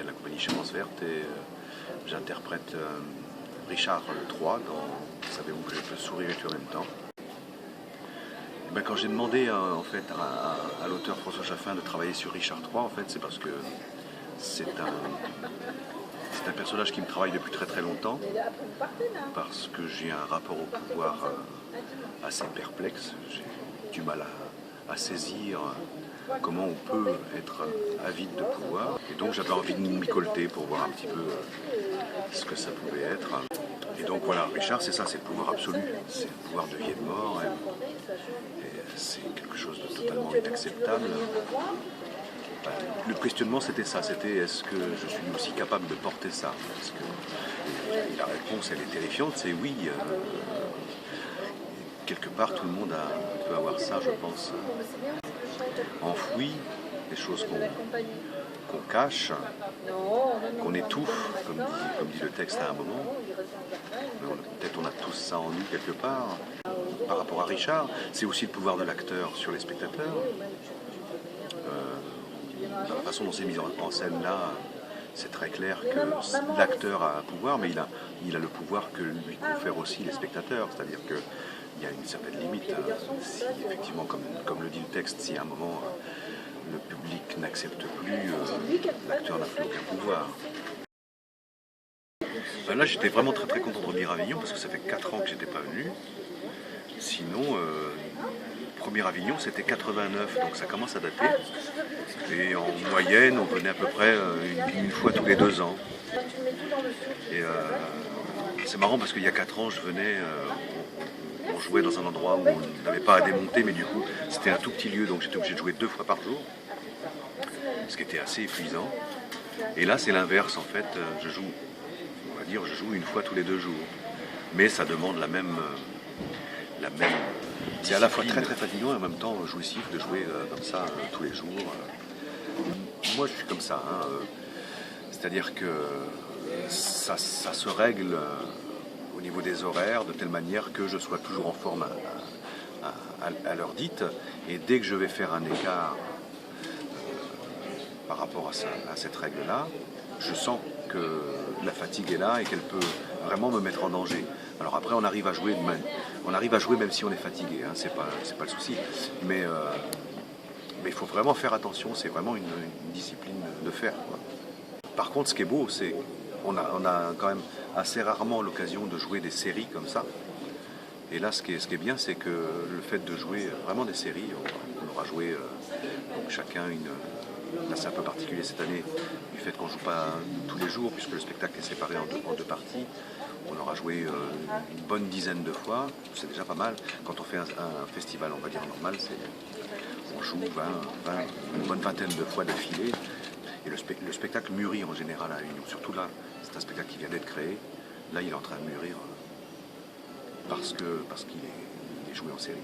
de la compagnie Chemance Verte et j'interprète Richard III dans Savez-vous que je peux sourire et tuer en même temps. Et ben, quand j'ai demandé en fait à l'auteur François Chaffin de travailler sur Richard III, en fait, c'est parce que c'est un personnage qui me travaille depuis très très longtemps, parce que j'ai un rapport au pouvoir assez perplexe. J'ai du mal à saisir comment on peut être avide de pouvoir. Et donc j'avais envie de m'y colter pour voir un petit peu ce que ça pouvait être. Et donc voilà, Richard, c'est ça, c'est le pouvoir absolu. C'est le pouvoir de vie et de mort. Et c'est quelque chose de totalement inacceptable. Le questionnement, c'était ça, c'était est-ce que je suis aussi capable de porter ça? Et la réponse, elle est terrifiante, c'est oui. Quelque part, tout le monde peut avoir ça, je pense, enfoui, des choses qu'on cache, qu'on étouffe, comme dit le texte à un moment. Peut-être on a tous ça en nous quelque part. Par rapport à Richard, c'est aussi le pouvoir de l'acteur sur les spectateurs. Dans la façon dont c'est mis en scène là, c'est très clair que l'acteur a un pouvoir, mais il a le pouvoir que lui confèrent aussi les spectateurs. C'est-à-dire qu'il y a une certaine limite. Si effectivement, comme le dit le texte, si à un moment le public n'accepte plus, l'acteur n'a plus aucun pouvoir. Ben là, j'étais vraiment très très content de revenir à Avignon parce que ça fait 4 ans que j'étais pas venu. Sinon, premier Avignon, c'était 89, donc ça commence à dater. Et en moyenne, on venait à peu près une fois tous les 2 ans. Et c'est marrant parce qu'il y a 4 ans, je venais, on jouait dans un endroit où on n'avait pas à démonter, mais du coup, c'était un tout petit lieu, donc j'étais obligé de jouer 2 fois par jour, ce qui était assez épuisant. Et là, c'est l'inverse, en fait, je joue 1 fois tous les 2 jours. Mais ça demande la même c'est à la fois très très fatigant et en même temps jouissif de jouer comme ça tous les jours. Moi je suis comme ça, hein, c'est-à-dire que ça se règle au niveau des horaires de telle manière que je sois toujours en forme à l'heure dite, et dès que je vais faire un écart par rapport à cette règle-là, je sens que la fatigue est là et qu'elle peut vraiment me mettre en danger. Alors après, on arrive à jouer même si on est fatigué, hein, c'est pas le souci. Mais il faut vraiment faire attention, c'est vraiment une discipline de faire, quoi. Par contre, ce qui est beau, c'est qu'on a quand même assez rarement l'occasion de jouer des séries comme ça. Et là, ce qui est bien, c'est que le fait de jouer vraiment des séries, on aura joué donc chacun Là, c'est un peu particulier cette année, du fait qu'on ne joue pas tous les jours, puisque le spectacle est séparé en deux parties. On aura joué une bonne dizaine de fois, c'est déjà pas mal. Quand on fait un festival, on va dire normal, on joue une bonne vingtaine de fois d'affilée. Et le spectacle mûrit en général à Avignon. Surtout là, c'est un spectacle qui vient d'être créé. Là, il est en train de mûrir parce qu'il est joué en série.